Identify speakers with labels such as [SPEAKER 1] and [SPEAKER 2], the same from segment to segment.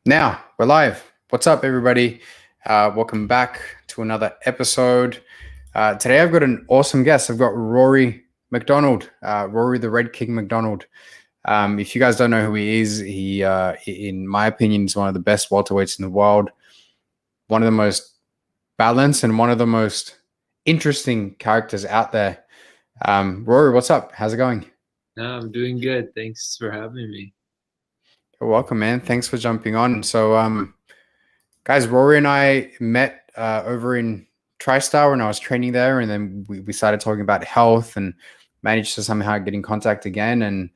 [SPEAKER 1] Now we're live. What's up, everybody? Welcome back to another episode. Today I've got an awesome guest. I've got Rory MacDonald, Rory the Red King MacDonald. If you guys don't know who he is, he, in my opinion, is one of the best welterweights in the world. One of the most balanced and one of the most interesting characters out there. Rory, what's up? How's it going?
[SPEAKER 2] No, I'm doing good. Thanks for having me.
[SPEAKER 1] You're welcome, man. Thanks for jumping on. So, guys, Rory and I met over in TriStar when I was training there, and then we started talking about health and managed to somehow get in contact again. And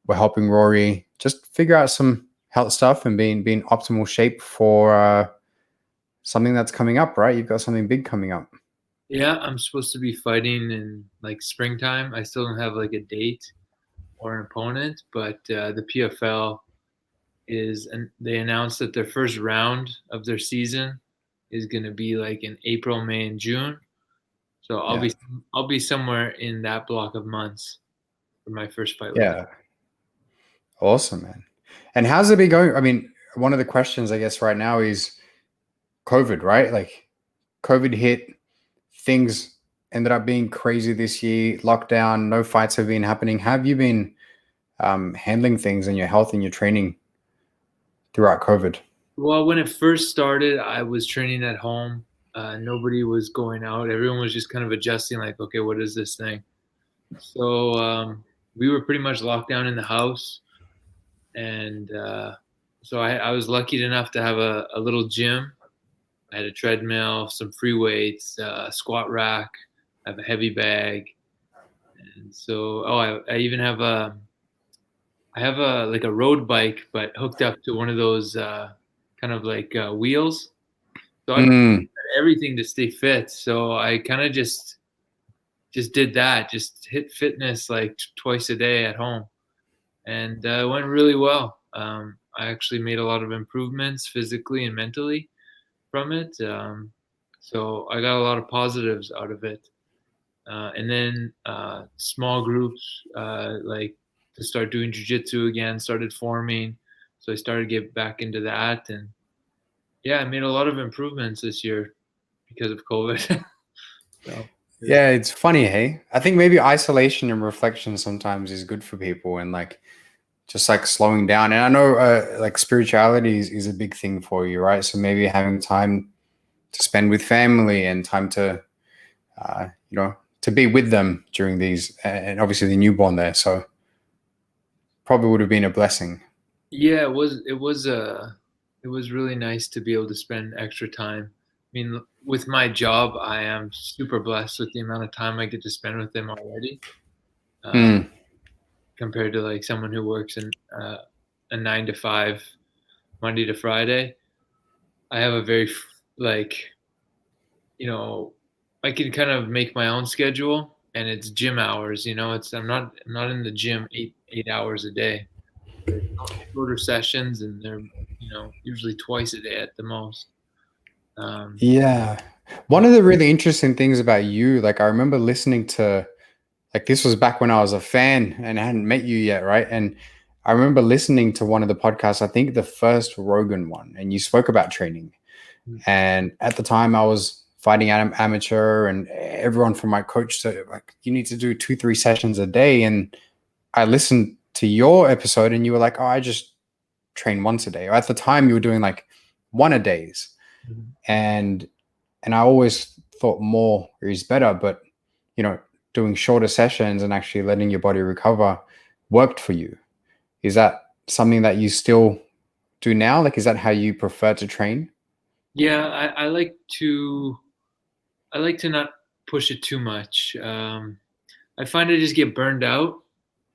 [SPEAKER 1] we're helping Rory just figure out some health stuff and be in optimal shape for something that's coming up, right? You've got something big coming up.
[SPEAKER 2] Yeah, I'm supposed to be fighting in like springtime. I still don't have like a date or an opponent, but the PFL and they announced that their first round of their season is going to be like in April, May, and June. So I'll be somewhere in that block of months for my first fight with them.
[SPEAKER 1] Yeah. Awesome, man. And how's it been going? I mean, one of the questions I guess right now is COVID, right? Like COVID hit, things ended up being crazy this year, lockdown, no fights have been happening. How have you been handling things and your health and your training throughout COVID?
[SPEAKER 2] Well, when it first started, I was training at home. Nobody was going out. Everyone was just kind of adjusting, like, okay, what is this thing? So we were pretty much locked down in the house, and so I was lucky enough to have a little gym. I had a treadmill, some free weights, squat rack. I have a heavy bag, and so I even have like a road bike, but hooked up to one of those kind of like wheels. So I've done everything to stay fit. So I kind of just did that, just hit fitness like twice a day at home, and it went really well. I actually made a lot of improvements physically and mentally from it. So I got a lot of positives out of it. And then small groups like to start doing jiu-jitsu again started forming. So I started to get back into that, and yeah, I made a lot of improvements this year because of COVID. So,
[SPEAKER 1] Yeah, it's funny, hey? I think maybe isolation and reflection sometimes is good for people and like just like slowing down. And I know like spirituality is a big thing for you, right? So maybe having time to spend with family and time to, to be with them during these, and obviously the newborn there. So probably would have been a blessing.
[SPEAKER 2] yeah, it was really nice to be able to spend extra time. I mean, with my job, I am super blessed with the amount of time I get to spend with them already. Uh,
[SPEAKER 1] Mm.
[SPEAKER 2] Compared to like someone who works in a 9 to 5 Monday to Friday. I have a very like you know I can kind of make my own schedule, and it's gym hours. It's I'm not in the gym 8 hours a day. They're shorter sessions, and they're usually twice a day at the most. Um,
[SPEAKER 1] Yeah. One of the really interesting things about you, like I remember listening to, like this was back when I was a fan and I hadn't met you yet, right? And I remember listening to one of the podcasts, I think the first Rogan one, and you spoke about training. And at the time I was fighting amateur and everyone from my coach said, like, you need to do 2-3 sessions a day. And I listened to your episode and you were like, oh, I just train once a day. Or at the time you were doing like one a days. And I always thought more is better, but you know, doing shorter sessions and actually letting your body recover worked for you. Is that something that you still do now? Like, is that how you prefer to train?
[SPEAKER 2] yeah, I like to not push it too much. I find I just get burned out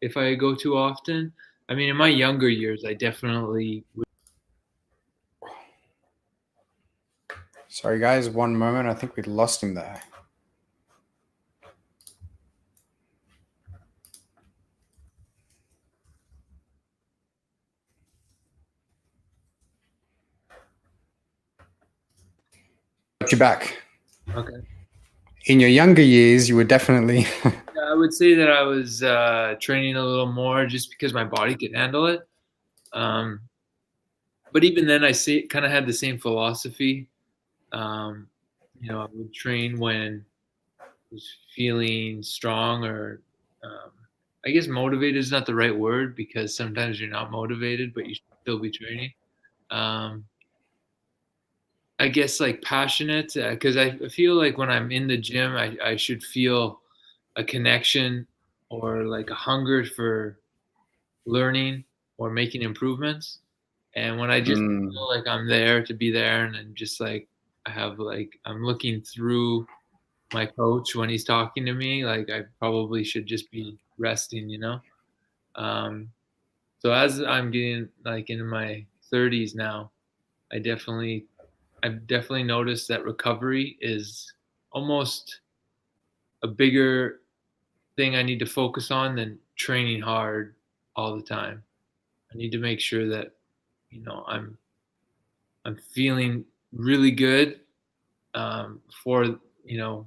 [SPEAKER 2] if I go too often. I mean, in my younger years, I definitely would.
[SPEAKER 1] Sorry, guys, one moment. I think we lost him there. Got you back.
[SPEAKER 2] Okay.
[SPEAKER 1] In your younger years, you were definitely.
[SPEAKER 2] I would say that I was training a little more just because my body could handle it. Um, But even then, I kind of had the same philosophy. I would train when I was feeling strong, or um, I guess motivated is not the right word, because sometimes you're not motivated, but you should still be training. Um, I guess like passionate, because I feel like when I'm in the gym, I should feel a connection, or like a hunger for learning or making improvements. And when I just
[SPEAKER 1] Mm,
[SPEAKER 2] feel like I'm there to be there, and then just like I'm looking through my coach when he's talking to me, like I probably should just be resting. Um, so as I'm getting like in my 30s now, I definitely I've definitely noticed that recovery is almost a bigger thing I need to focus on than training hard all the time. I need to make sure that I'm feeling really good, for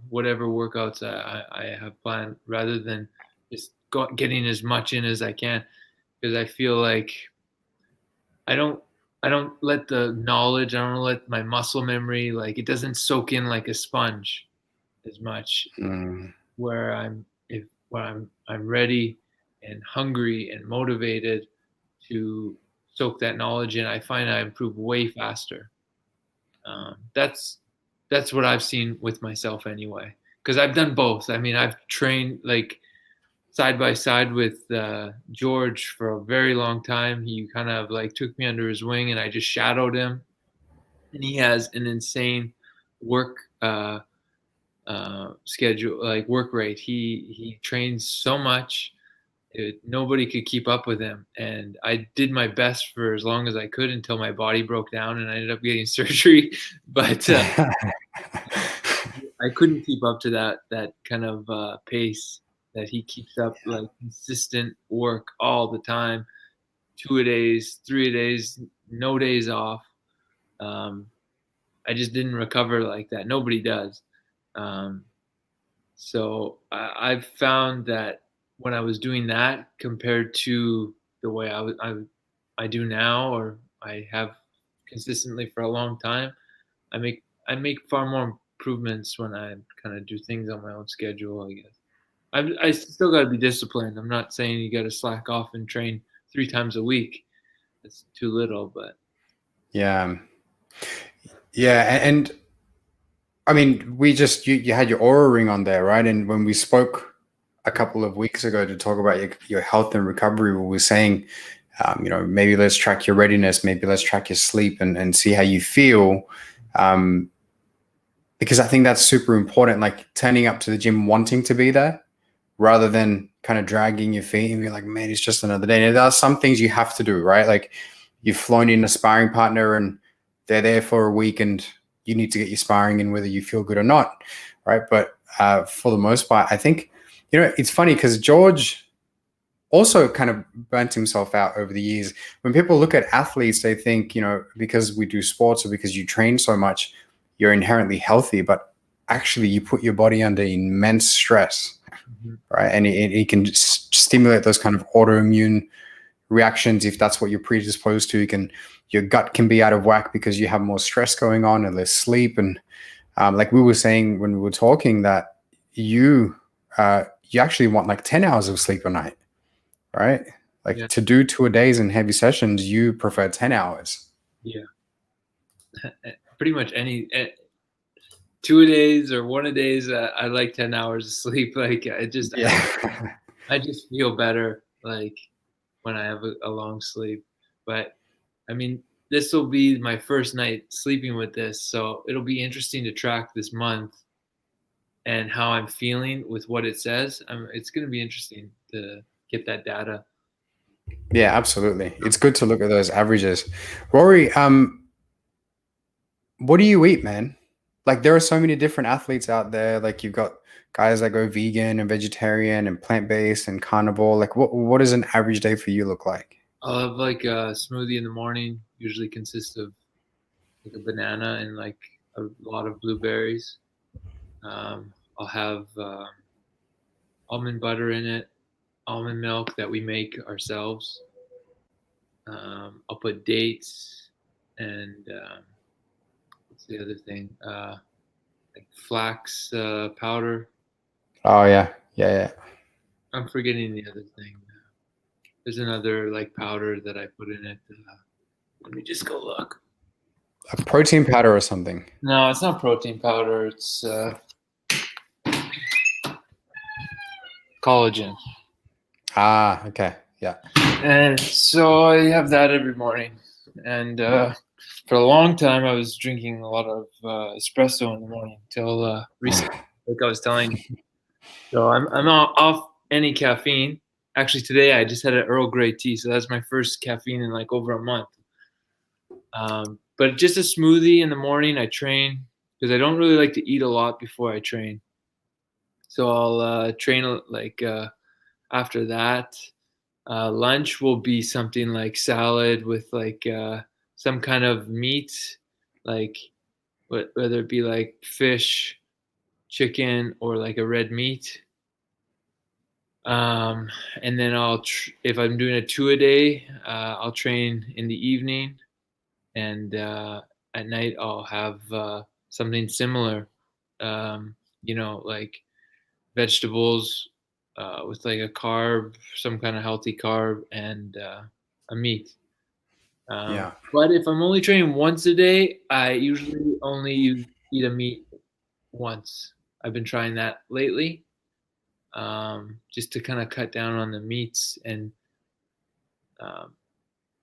[SPEAKER 2] whatever workouts I have planned, rather than just getting as much in as I can, because I feel like I don't I don't let the knowledge, I don't let my muscle memory, like it doesn't soak in like a sponge as much,
[SPEAKER 1] mm,
[SPEAKER 2] where I'm ready and hungry and motivated to soak that knowledge in. I find I improve way faster. That's what I've seen with myself anyway. Because I've done both. I mean, I've trained like side by side with George for a very long time. He kind of like took me under his wing, and I just shadowed him. And he has an insane work schedule, like work rate. He trains so much. Nobody could keep up with him, and I did my best for as long as I could until my body broke down and I ended up getting surgery. But I couldn't keep up to that kind of pace that he keeps up, like consistent work all the time, 2 a days, 3 a days, no days off. Um, I just didn't recover like that. Nobody does. Um, so I've found that when I was doing that compared to the way I do now, or I have consistently for a long time, I make far more improvements when I kind of do things on my own schedule, I guess. I still got to be disciplined. I'm not saying you got to slack off and train 3 times a week. That's too little, but
[SPEAKER 1] yeah. Yeah. And I mean, you had your aura ring on there, right? And when we spoke a couple of weeks ago to talk about your health and recovery, we were saying, maybe let's track your readiness, maybe let's track your sleep and see how you feel. Um, because I think that's super important, like turning up to the gym wanting to be there rather than kind of dragging your feet and be like, man, it's just another day. And there are some things you have to do, right? Like you've flown in a sparring partner and they're there for a week and you need to get your sparring in whether you feel good or not, right? But for the most part, I think, it's funny because George also kind of burnt himself out over the years. When people look at athletes, they think, because we do sports or because you train so much, you're inherently healthy. But actually, you put your body under immense stress,
[SPEAKER 2] Mhm.
[SPEAKER 1] right? And it can stimulate those kind of autoimmune reactions if that's what you're predisposed to. Your gut can be out of whack because you have more stress going on and less sleep. And like we were saying when we were talking, that you you actually want like 10 hours of sleep a night, right? Like
[SPEAKER 2] Yeah,
[SPEAKER 1] to do 2 days in heavy sessions, you prefer 10 hours.
[SPEAKER 2] yeah. Pretty much 2 a days or 1 a days. I like 10 hours of sleep. Like
[SPEAKER 1] Yeah.
[SPEAKER 2] I just feel better like when I have a long sleep. But I mean, this will be my first night sleeping with this, so it'll be interesting to track this month and how I'm feeling with what it says. It's going to be interesting to get that data.
[SPEAKER 1] Yeah, absolutely. It's good to look at those averages. Rory, what do you eat, man? Like there are so many different athletes out there. Like you've got guys that go vegan and vegetarian and plant-based and carnivore. Like what does an average day for you look like?
[SPEAKER 2] I'll have like a smoothie in the morning. Usually consists of like a banana and like a lot of blueberries. I'll have almond butter in it, almond milk that we make ourselves. I'll put dates. and what's the other thing? Like flax powder.
[SPEAKER 1] Oh yeah, yeah.
[SPEAKER 2] I'm forgetting the other thing. There's another like powder that I put in it. Let me just go look.
[SPEAKER 1] A protein powder or something.
[SPEAKER 2] No, it's not protein powder. It's collagen.
[SPEAKER 1] Ah, okay, yeah.
[SPEAKER 2] And so I have that every morning. And for a long time, I was drinking a lot of espresso in the morning till recently, like I was telling you. So I'm off any caffeine. Actually, today I just had an Earl Grey tea, so that's my first caffeine in like over a month. But just a smoothie in the morning. I train because I don't really like to eat a lot before I train. So I'll train like after that. Lunch will be something like salad with like some kind of meat, like whether it be like fish, chicken, or like a red meat. And then if I'm doing a 2 a day, I'll train in the evening, and at night I'll have something similar. Like vegetables with like a carb, some kind of healthy carb, and a meat.
[SPEAKER 1] Yeah.
[SPEAKER 2] But if I'm only training once a day, I usually only eat a meat once. I've been trying that lately, just to kind of cut down on the meats. And um,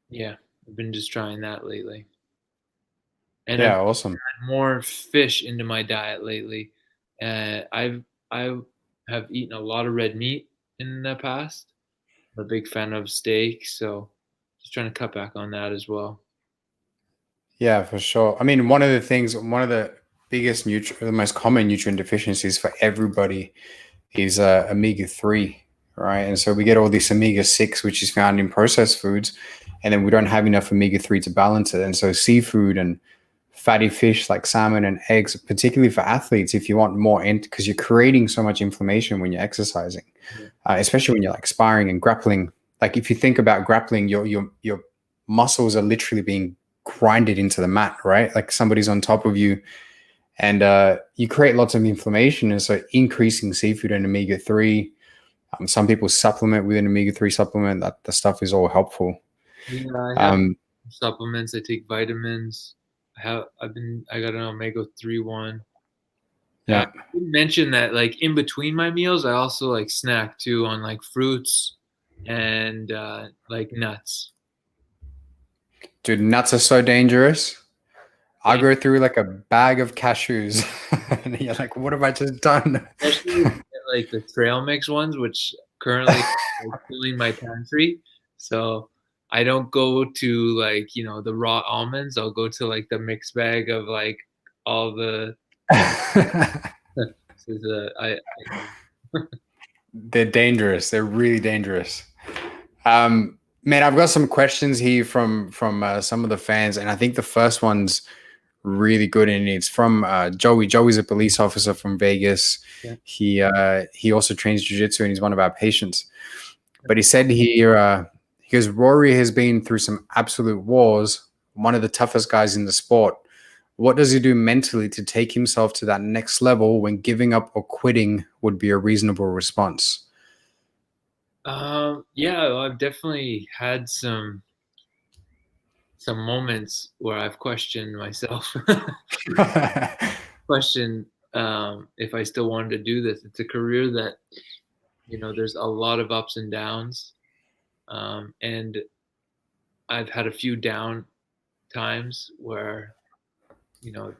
[SPEAKER 2] yeah, I've been just trying that lately. And I've
[SPEAKER 1] Yeah, awesome.
[SPEAKER 2] had more fish into my diet lately. I have eaten a lot of red meat in the past. I'm a big fan of steak, so just trying to cut back on that as well.
[SPEAKER 1] Yeah, for sure. I mean, one of the the most common nutrient deficiencies for everybody is omega-3, right? And so we get all this omega-6, which is found in processed foods, and then we don't have enough omega-3 to balance it. And so seafood and fatty fish like salmon and eggs, particularly for athletes, if you want more, because you're creating so much inflammation when you're exercising,
[SPEAKER 2] Yeah.
[SPEAKER 1] especially when you're like sparring and grappling. Like if you think about grappling, your muscles are literally being grinded into the mat, right? Like somebody's on top of you, and you create lots of inflammation. And so increasing seafood and omega-3, some people supplement with an omega-3 supplement. That the stuff is all helpful.
[SPEAKER 2] Yeah, I have
[SPEAKER 1] Um,
[SPEAKER 2] supplements. I take vitamins. I got an omega-3 one. I
[SPEAKER 1] yeah,
[SPEAKER 2] didn't mention that like in between my meals, I also like snack too on like fruits and like nuts.
[SPEAKER 1] dude, nuts are so dangerous. I go through like a bag of cashews, and you're like, "What have I just done?"
[SPEAKER 2] Especially like the trail mix ones, which currently are filling my pantry. So I don't go to like, the raw almonds. I'll go to like the mixed bag of like all the. So
[SPEAKER 1] They're dangerous. They're really dangerous. Man, I've got some questions here from some of the fans, and I think the first one's really good, and it's from Joey. Joey's a police officer from Vegas.
[SPEAKER 2] Yeah.
[SPEAKER 1] He also trains jiu-jitsu, and he's one of our patients. But he said here, he goes, Rory has been through some absolute wars, one of the toughest guys in the sport. What does he do mentally to take himself to that next level when giving up or quitting would be a reasonable response?
[SPEAKER 2] Yeah, I've definitely had some moments where I've questioned myself, questioned if I still wanted to do this. It's a career that, there's a lot of ups and downs, and I've had a few down times where, you know,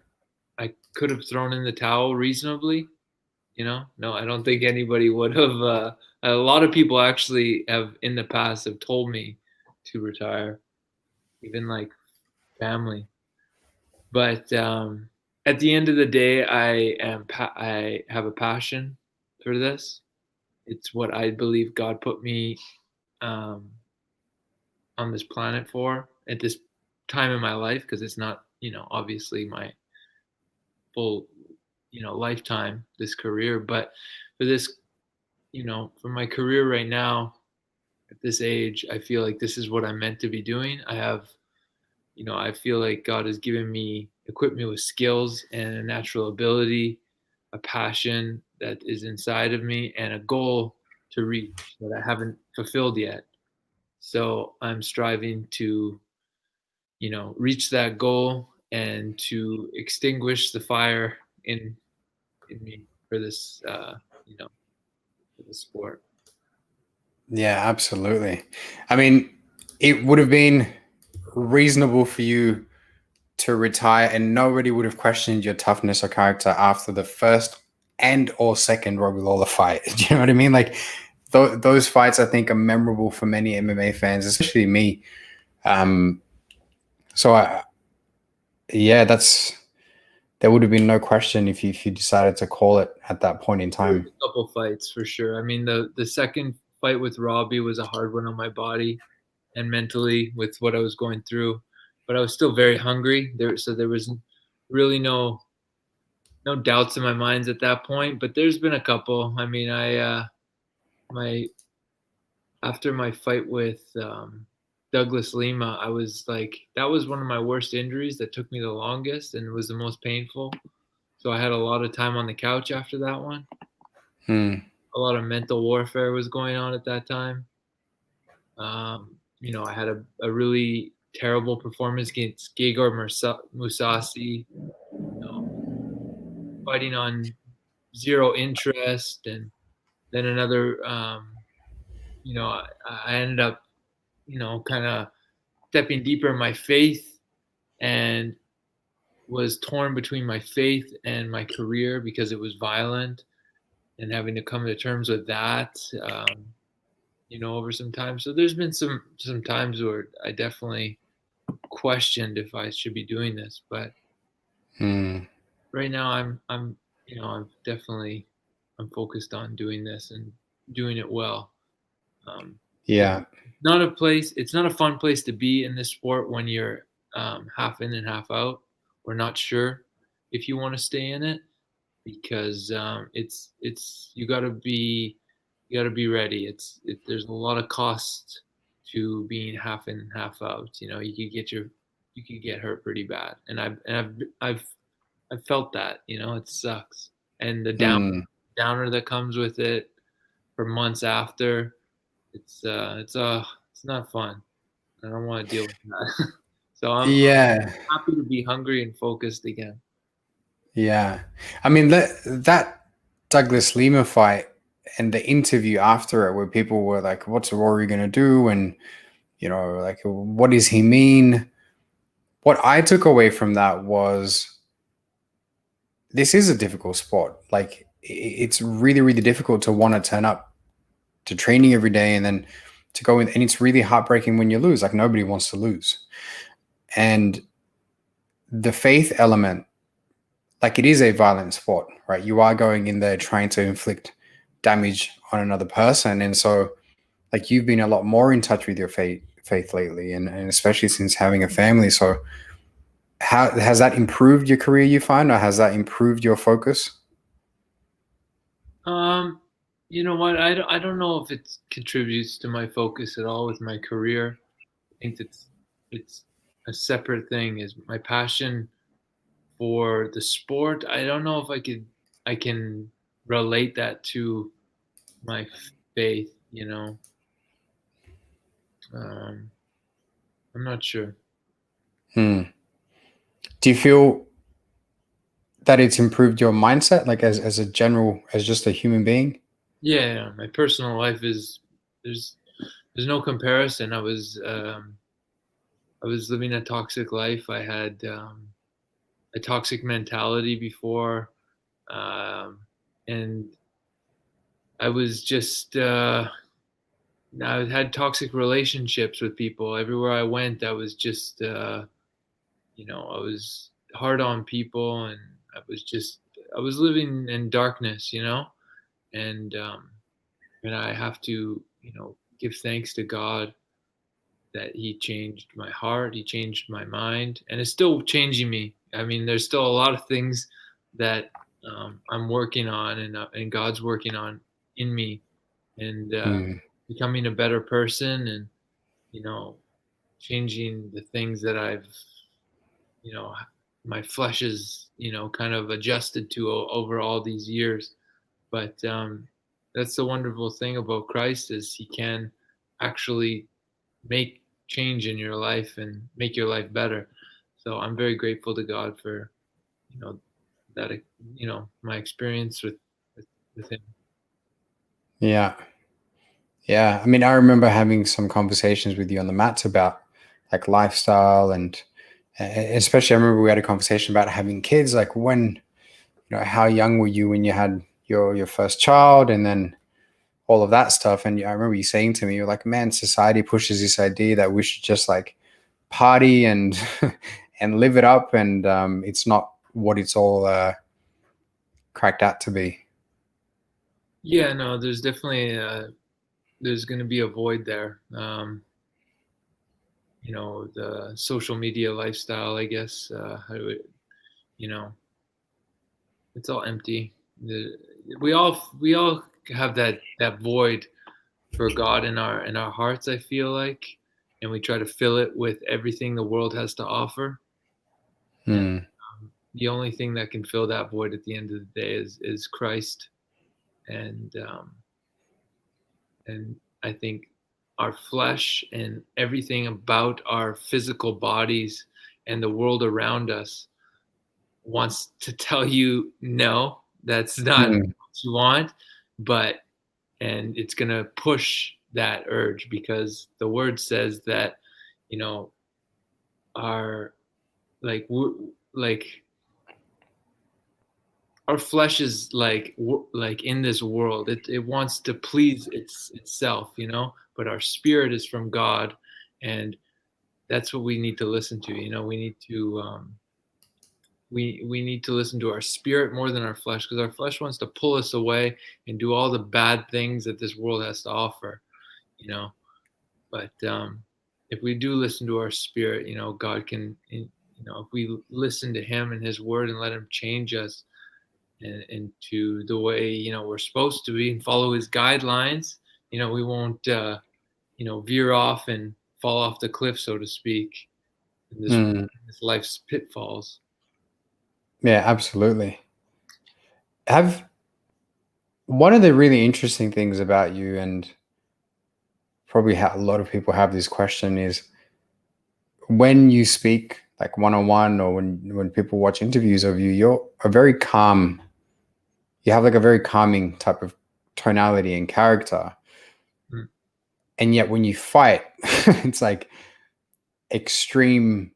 [SPEAKER 2] I could have thrown in the towel reasonably. No, I don't think anybody would have. A lot of people actually have in the past have told me to retire, even like family. But at the end of the day, I have a passion for this. It's what I believe God put me um, on this planet for at this time in my life, because it's not, obviously my full, lifetime, this career. But for this, for my career right now, at this age, I feel like this is what I'm meant to be doing. I have, I feel like God has equipped me with skills and a natural ability, a passion that is inside of me, and a goal to reach that I haven't fulfilled yet. So I'm striving to, reach that goal and to extinguish the fire in me for this, for the sport.
[SPEAKER 1] Yeah, absolutely. I mean, it would have been reasonable for you to retire and nobody would have questioned your toughness or character after the first and or second Robbie Lawler fight. Do you know what I mean? Like those fights I think are memorable for many MMA fans, especially me. So yeah, there would have been no question if you decided to call it at that point in
[SPEAKER 2] There was
[SPEAKER 1] time.
[SPEAKER 2] a couple fights for sure. I mean, the second fight with Robbie was a hard one on my body and mentally with what I was going through, but I was still very hungry. There was really no doubts in my mind at that point. But there's been a couple. I mean, my after my fight with Douglas Lima, I was like, that was one of my worst injuries that took me the longest and was the most painful. So I had a lot of time on the couch after that one.
[SPEAKER 1] Hmm.
[SPEAKER 2] A lot of mental warfare was going on at that time. I had a really terrible performance against Mousasi, fighting on zero interest, and then another. I ended up, kind of stepping deeper in my faith, and was torn between my faith and my career because it was violent, and having to come to terms with that. Over some time. So there's been some times where I definitely questioned if I should be doing this, but
[SPEAKER 1] Hmm.
[SPEAKER 2] right now I'm definitely I'm focused on doing this and doing it well. It's
[SPEAKER 1] Yeah.
[SPEAKER 2] not a place. It's not a fun place to be in this sport when you're half in and half out, or not sure if you want to stay in it, because it's you got to be ready. There's a lot of cost to being half in and half out. You could get hurt pretty bad, and I've felt that. It sucks, and the
[SPEAKER 1] Hmm.
[SPEAKER 2] downer that comes with it for months after. It's not fun. I don't want to deal with that. So I'm
[SPEAKER 1] Yeah.
[SPEAKER 2] happy to be hungry and focused again.
[SPEAKER 1] Yeah. I mean that Douglas Lima fight and the interview after it where people were like, what's Rory gonna do? And like what does he mean? What I took away from that was this is a difficult sport. Like it's really, really difficult to want to turn up to training every day and then to go in, and it's really heartbreaking when you lose. Like nobody wants to lose. And the faith element, like it is a violent sport, right? You are going in there trying to inflict damage on another person. And so like you've been a lot more in touch with your faith lately, and especially since having a family. So how has that improved your career, you find, or has that improved your focus?
[SPEAKER 2] Um, you know what? I don't know if it contributes to my focus at all with my career. I think it's a separate thing. Is my passion for the sport. I don't know if I can relate that to my faith. Um, I'm not sure.
[SPEAKER 1] Hmm. Do you feel that it's improved your mindset, like as a general, as just a human being?
[SPEAKER 2] Yeah, my personal life is there's there's no comparison. I was living a toxic life. I had a toxic mentality before, um, and I was just I had toxic relationships with people everywhere I went. I was just I was hard on people, and I was living in darkness, and I have to give thanks to God that He changed my heart, He changed my mind, and it's still changing me. I mean, there's still a lot of things that I'm working on, and God's working on in me, and
[SPEAKER 1] Hmm.
[SPEAKER 2] becoming a better person, and you know changing the things that I've, you know, my flesh is, kind of adjusted to over all these years. But that's the wonderful thing about Christ, is he can actually make change in your life and make your life better. So I'm very grateful to God for, you know, that, my experience with him.
[SPEAKER 1] Yeah. Yeah. I mean, I remember having some conversations with you on the mats about like lifestyle, and especially I remember we had a conversation about having kids. Like when, how young were you when you had your first child, and then all of that stuff. And I remember you saying to me, you're like, man, society pushes this idea that we should just like party and and live it up, and it's not what it's all cracked out to be.
[SPEAKER 2] Yeah, no, there's definitely there's going to be a void there. The social media lifestyle, I guess, you know, it's all empty. We all have that void for God in our hearts, I feel like, and we try to fill it with everything the world has to offer. And
[SPEAKER 1] Hmm.
[SPEAKER 2] the only thing that can fill that void at the end of the day is Christ. And and I think our flesh and everything about our physical bodies and the world around us wants to tell you no, that's not
[SPEAKER 1] Hmm.
[SPEAKER 2] what you want, but and it's going to push that urge, because the word says that, you know our like our flesh is like in this world, it wants to please itself, but our spirit is from God, and that's what we need to listen to. We need to listen to our spirit more than our flesh, because our flesh wants to pull us away and do all the bad things that this world has to offer, you know but if we do listen to our spirit, God can, if we listen to him and his word and let him change us into the way, we're supposed to be, and follow his guidelines, we won't veer off and fall off the cliff, so to speak, in
[SPEAKER 1] Hmm.
[SPEAKER 2] this life's pitfalls.
[SPEAKER 1] Yeah, absolutely. Have One of the really interesting things about you, and probably how a lot of people have this question, is when you speak like one on one, or when people watch interviews of you, you're a very calm. You have like a very calming type of tonality and character,
[SPEAKER 2] Mm.
[SPEAKER 1] and yet when you fight, it's like extreme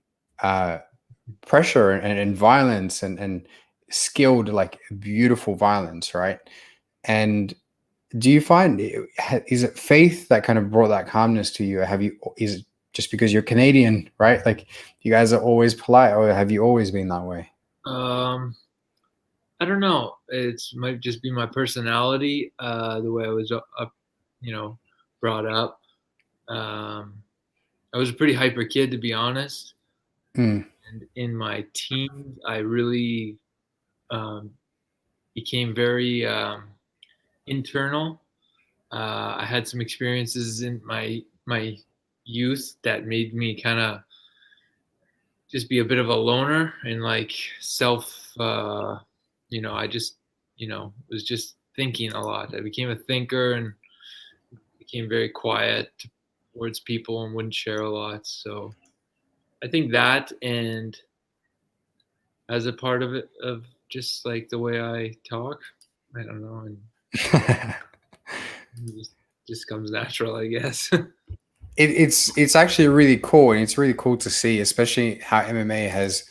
[SPEAKER 1] pressure and violence, and skilled, like beautiful violence, right? And do you find, is it faith that kind of brought that calmness to you? Is it just because you're Canadian, right? Like you guys are always polite, or have you always been that way?
[SPEAKER 2] um I don't know. It's might just be my personality, the way I was up, you know, brought up. Um, I was a pretty hyper kid, to be honest.
[SPEAKER 1] Mm,
[SPEAKER 2] And in my teens, I really um, became very internal. I had some experiences in my youth that made me kind of just be a bit of a loner and like self. I just was just thinking a lot. I became a thinker and became very quiet towards people and wouldn't share a lot. So I think that, and as a part of it, of just like the way I talk, I don't know, and it just comes natural, I guess.
[SPEAKER 1] it's actually really cool, and it's really cool to see, especially how MMA has,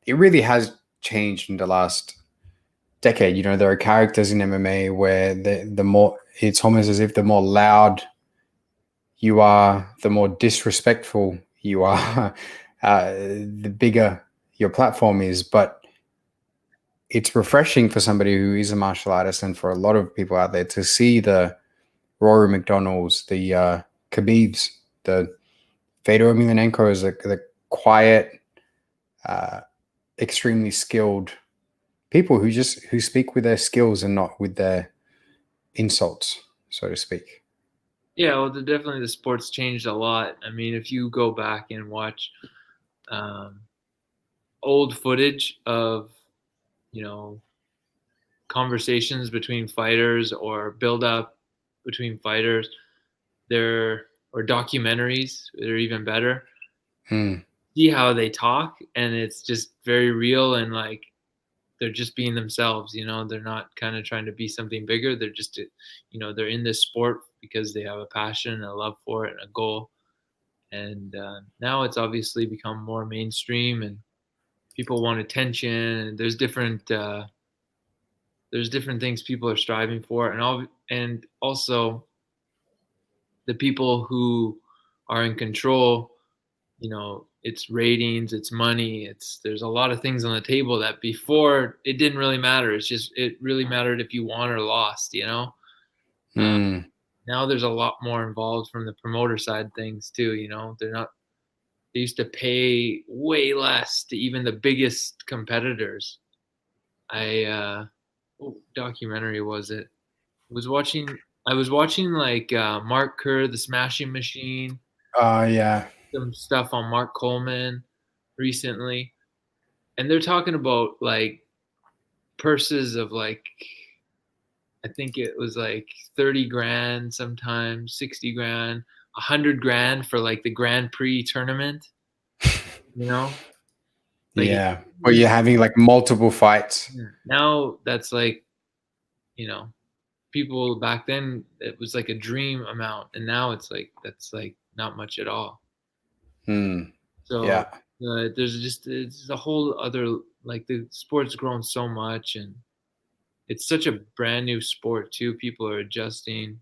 [SPEAKER 1] it really has changed in the last decade. There are characters in MMA where the more, it's almost as if the more loud you are, the more disrespectful you are, the bigger your platform is. But it's refreshing for somebody who is a martial artist, and for a lot of people out there, to see the Rory MacDonalds, the Khabibs, the Fedor Emelianenko's, the quiet, uh, extremely skilled people who speak with their skills and not with their insults, so to speak.
[SPEAKER 2] Yeah, well, definitely the sport's changed a lot. I mean, if you go back and watch um, old footage of, you know, conversations between fighters or build up between fighters, they're or documentaries, they're even better.
[SPEAKER 1] Hmm.
[SPEAKER 2] See how they talk, and it's just very real, and like they're just being themselves. They're not kind of trying to be something bigger. They're just, they're in this sport because they have a passion and a love for it and a goal. And now it's obviously become more mainstream, and people want attention. And there's different things people are striving for, and also the people who are in control. It's ratings, it's money, there's a lot of things on the table that before it didn't really matter. It really mattered if you won or lost. uh,
[SPEAKER 1] Hmm.
[SPEAKER 2] Now there's a lot more involved from the promoter side things too. They used to pay way less to even the biggest competitors. What documentary was it? I was watching like Mark Kerr, the Smashing Machine,
[SPEAKER 1] Yeah.
[SPEAKER 2] some stuff on Mark Coleman recently, and they're talking about like purses of like, I think it was like 30 grand, sometimes 60 grand, 100 grand for like the Grand Prix tournament. You know, like
[SPEAKER 1] Yeah. Or you're having like multiple fights.
[SPEAKER 2] now that's like, you know, people back then it was like a dream amount, and now it's like that's like not much at all.
[SPEAKER 1] Hmm.
[SPEAKER 2] So
[SPEAKER 1] Yeah.
[SPEAKER 2] it's a whole other, like the sport's grown so much, and it's such a brand new sport too. People are adjusting.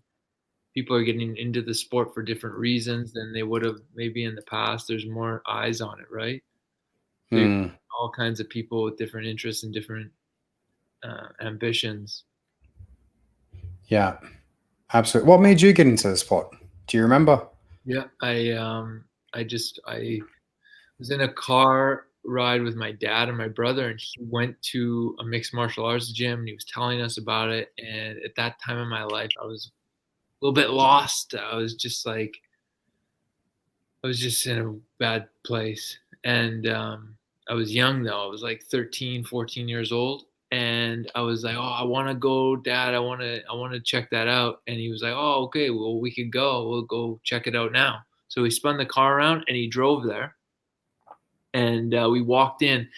[SPEAKER 2] People are getting into the sport for different reasons than they would have maybe in the past. There's more eyes on it, right? So you
[SPEAKER 1] Hmm.
[SPEAKER 2] all kinds of people with different interests and different ambitions.
[SPEAKER 1] Yeah. Absolutely. What made you get into the sport? Do you remember?
[SPEAKER 2] Yeah, I was in a car ride with my dad and my brother, and he went to a mixed martial arts gym, and he was telling us about it. And at that time in my life, I was a little bit lost. I was just in a bad place. And I was young though. I was like 13, 14 years old. And I was like, "Oh, I want to go, Dad. I want to check that out." And he was like, "Oh, okay. Well, we could go. We'll go check it out now." So he spun the car around and he drove there. And we walked in,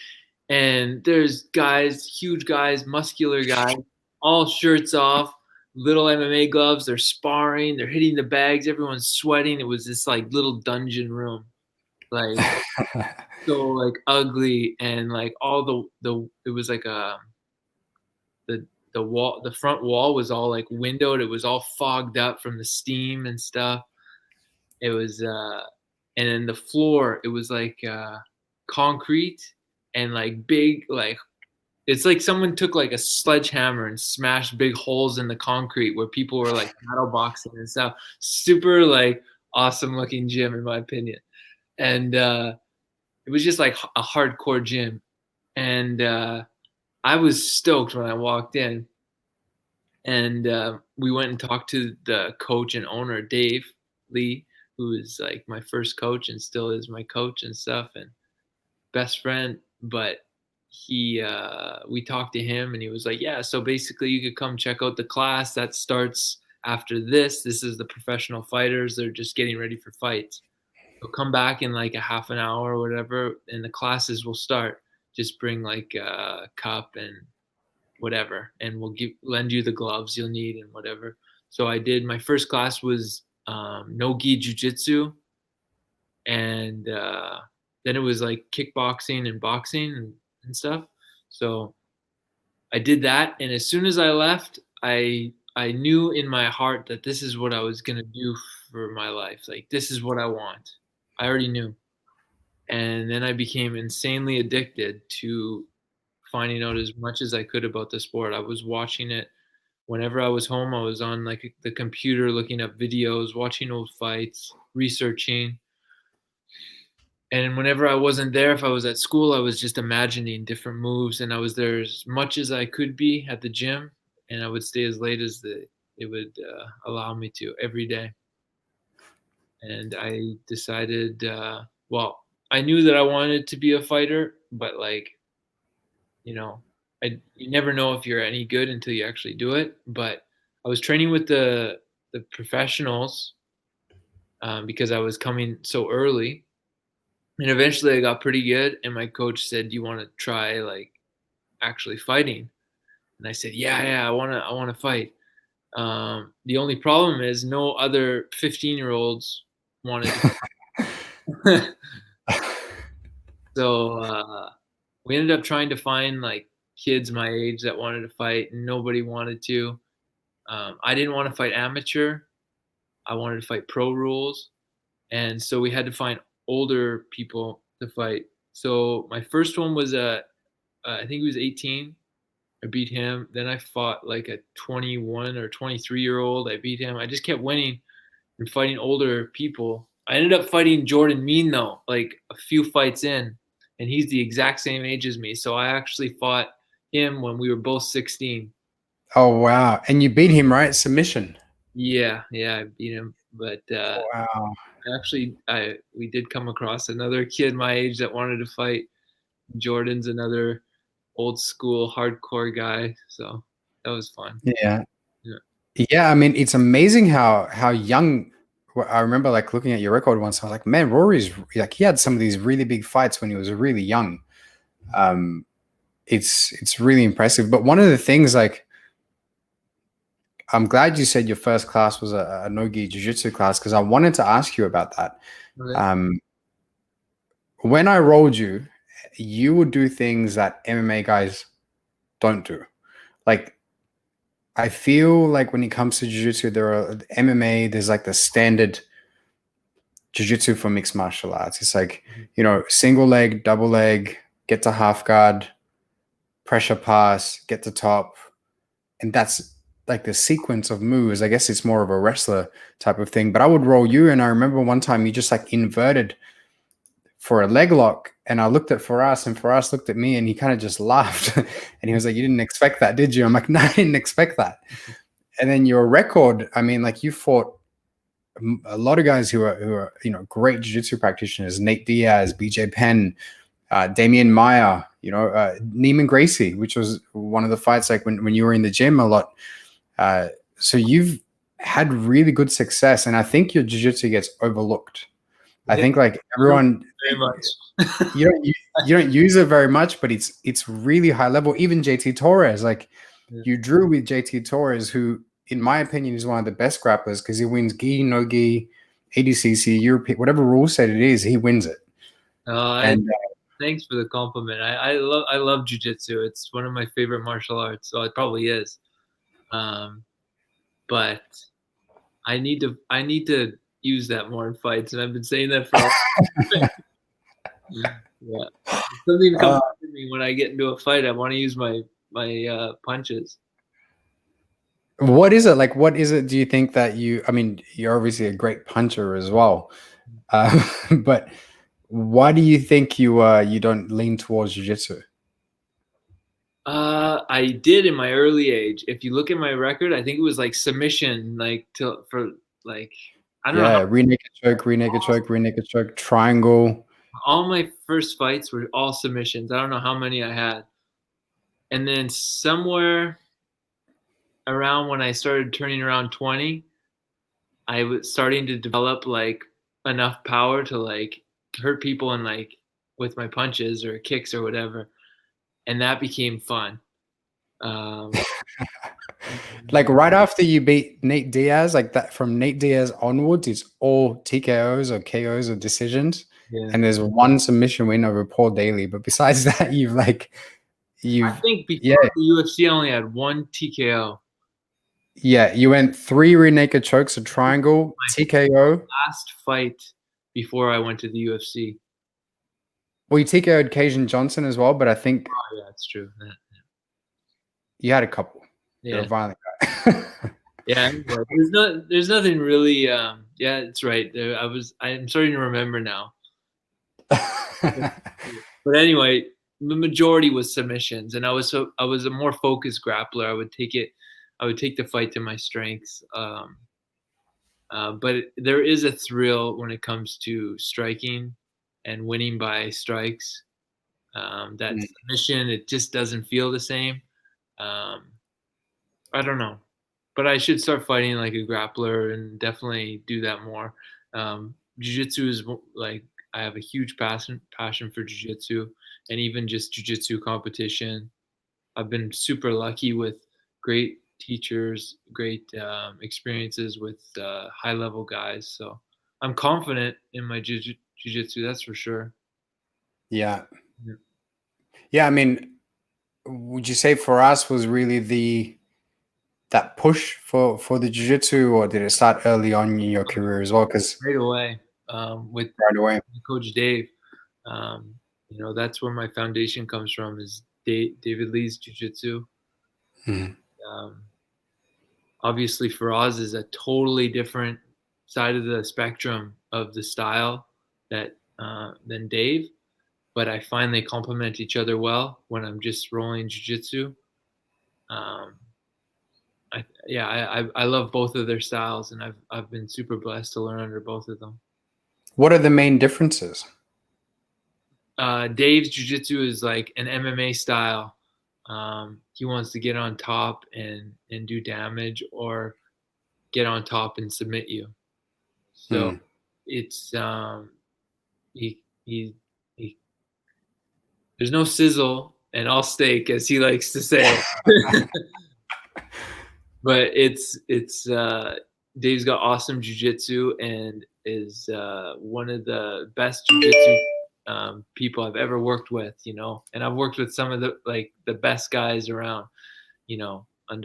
[SPEAKER 2] and there's guys, huge guys, muscular guys, all shirts off, little MMA gloves. They're sparring. They're hitting the bags. Everyone's sweating. It was this like little dungeon room, like so like ugly, and like all the it was like the the front wall was all like windowed. It was all fogged up from the steam and stuff. It was and then the floor, it was like concrete, and like big, like it's like someone took like a sledgehammer and smashed big holes in the concrete where people were like paddle boxing and stuff. Super like awesome looking gym in my opinion. And it was just like a hardcore gym. And I was stoked when I walked in. And we went and talked to the coach and owner, Dave Lee, who is like my first coach and still is my coach and stuff, and best friend. But we talked to him, and he was like, "Yeah, so basically you could come check out the class that starts after this is the professional fighters. They're just getting ready for fights. So come back in like a half an hour or whatever, and the classes will start. Just bring like a cup and whatever, and we'll lend you the gloves you'll need and whatever." So I did. My first class was no gi jujitsu, and then it was like kickboxing and boxing and stuff. So I did that, and as soon as I left, I knew in my heart that this is what I was gonna do for my life. Like this is what I want. I already knew. And then I became insanely addicted to finding out as much as I could about the sport. I was watching it whenever I was home. I was on like the computer looking up videos, watching old fights, researching. And whenever I wasn't there, if I was at school, I was just imagining different moves, and I was there as much as I could be at the gym, and I would stay as late as it would allow me to every day. and I decided, well, I knew that I wanted to be a fighter, but like, you know, you never know if you're any good until you actually do it. But I was training with the professionals because I was coming so early, and eventually I got pretty good. And my coach said, "Do you want to try like actually fighting?" And I said, "Yeah, I wanna fight." The only problem is no other 15-year-olds wanted to. So we ended up trying to find like kids my age that wanted to fight, and nobody wanted to. I didn't want to fight amateur. I wanted to fight pro rules, and so we had to find older people to fight. So my first one was I think he was 18. I beat him. Then I fought like a 21 or 23-year-old. I beat him. I just kept winning and fighting older people. I ended up fighting Jordan Mean though, like a few fights in, and he's the exact same age as me. So I actually fought him when we were both 16.
[SPEAKER 1] Oh wow! And you beat him, right? Submission.
[SPEAKER 2] Yeah, I beat him. But
[SPEAKER 1] Wow.
[SPEAKER 2] actually, we did come across another kid my age that wanted to fight. Jordan's another old school hardcore guy, so that was fun.
[SPEAKER 1] Yeah.
[SPEAKER 2] Yeah.
[SPEAKER 1] Yeah, I mean, it's amazing how young. I remember like looking at your record once. I was like, man, Rory's like he had some of these really big fights when he was really young. Um, it's really impressive. But one of the things, like, I'm glad you said your first class was a no-gi jiu-jitsu class because I wanted to ask you about that.
[SPEAKER 2] Okay.
[SPEAKER 1] When I rolled you, you would do things that MMA guys don't do. Like, I feel like when it comes to jiu-jitsu, there are MMA, there's like the standard jiu-jitsu for mixed martial arts. It's like, single leg, double leg, get to half guard, pressure pass, get to top. And that's like the sequence of moves. I guess it's more of a wrestler type of thing. But I would roll you, and I remember one time you just like inverted for a leg lock, and I looked at Faraz, and Faraz looked at me, and he kind of just laughed, and he was like, "You didn't expect that, did you?" I'm like, "No, I didn't expect that." And then your record, I mean, like you fought a lot of guys who are great jiu-jitsu practitioners: Nate Diaz, BJ Penn, Damian Maya, Neiman Gracie, which was one of the fights like when you were in the gym a lot. So you've had really good success, and I think your jiu-jitsu gets overlooked. I think like everyone
[SPEAKER 2] Very much.
[SPEAKER 1] you don't use it very much, but it's really high level. Even JT Torres, like you drew with JT Torres, who in my opinion is one of the best grapplers because he wins gi, no gi, ADCC, European, whatever rule set it is, he wins it. And
[SPEAKER 2] Thanks for the compliment. I love jujitsu. It's one of my favorite martial arts, so it probably is. But I need to use that more in fights, and I've been saying that for a while. Yeah. Something comes to me when I get into a fight. I want to use my punches.
[SPEAKER 1] what is it like? What is it? Do you think that I mean, you're obviously a great puncher as well, but why do you think you don't lean towards jiu-jitsu?
[SPEAKER 2] I did in my early age. If you look at my record, I think it was like submission, like for like I don't know how
[SPEAKER 1] Rear naked choke, rear naked choke, rear naked choke, triangle.
[SPEAKER 2] all my first fights were all submissions. I don't know how many I had. And then somewhere around when I started turning around 20, I was starting to develop like enough power to like hurt people and like with my punches or kicks or whatever. And that became fun.
[SPEAKER 1] Like right after you beat Nate Diaz, like that from Nate Diaz onwards, it's all TKOs or KOs or decisions.
[SPEAKER 2] Yeah.
[SPEAKER 1] And there's one submission win over Paul Daly. But besides that,
[SPEAKER 2] I think
[SPEAKER 1] yeah,
[SPEAKER 2] before the UFC, I only had one TKO.
[SPEAKER 1] yeah, you went 3 rear naked chokes, a triangle, TKO.
[SPEAKER 2] Last fight before I went to the UFC.
[SPEAKER 1] Well, you TKO'd Cajun Johnson as well, but I think
[SPEAKER 2] Oh, yeah, that's true. Yeah.
[SPEAKER 1] you had a couple. You're a
[SPEAKER 2] Yeah.
[SPEAKER 1] violent guy.
[SPEAKER 2] Yeah. There's nothing really. Yeah, it's right. I'm starting to remember now. But anyway, the majority was submissions, and I was a more focused grappler. I would take the fight to my strengths. But there is a thrill when it comes to striking and winning by strikes. That
[SPEAKER 1] Mm.
[SPEAKER 2] submission, it just doesn't feel the same. Um, I don't know, but I should start fighting like a grappler and definitely do that more. Jiu-jitsu is like I have a huge passion for jiu-jitsu and even just jiu-jitsu competition. I've been super lucky with great teachers, great experiences with high level guys. So I'm confident in my jiu-jitsu, that's for sure.
[SPEAKER 1] Yeah.
[SPEAKER 2] Yeah.
[SPEAKER 1] Yeah. I mean, would you say for us was really that push for the jiu-jitsu, or did it start early on in your career as well? Because
[SPEAKER 2] Right away with
[SPEAKER 1] right away.
[SPEAKER 2] Coach Dave. Um, that's where my foundation comes from is David Lee's jiu-jitsu.
[SPEAKER 1] Mhm.
[SPEAKER 2] Um, Obviously, Faraz is a totally different side of the spectrum of the style that than Dave, but I find they complement each other well when I'm just rolling jiu-jitsu. Um, I love both of their styles, and I've been super blessed to learn under both of them.
[SPEAKER 1] What are the main differences?
[SPEAKER 2] Dave's jiu-jitsu is like an MMA style. He wants to get on top and do damage, or get on top and submit you. So
[SPEAKER 1] Mm.
[SPEAKER 2] it's he there's no sizzle and all steak, as he likes to say. But it's Dave's got awesome jujitsu and is one of the best jujitsu people I've ever worked with, and I've worked with some of the best guys around, I've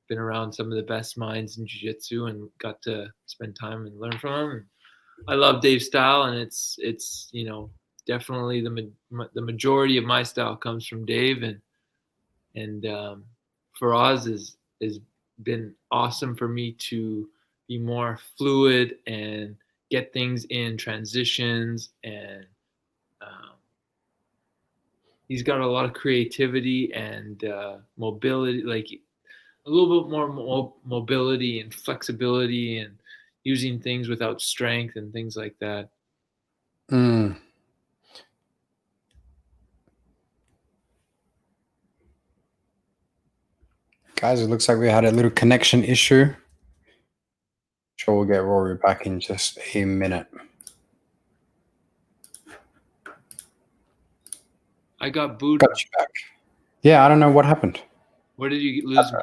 [SPEAKER 2] been around some of the best minds in jiu-jitsu and got to spend time and learn from them. I love Dave's style, and it's definitely the majority of my style comes from Dave, and Faraz is been awesome for me to be more fluid and get things in transitions, and um, he's got a lot of creativity and mobility, like a little bit more mobility and flexibility and using things without strength and things like that.
[SPEAKER 1] Mm. Guys, it looks like we had a little connection issue. Sure, we'll get Rory back in just a minute.
[SPEAKER 2] I got booed.
[SPEAKER 1] Got you back. Yeah, I don't know what happened.
[SPEAKER 2] Where did you lose me?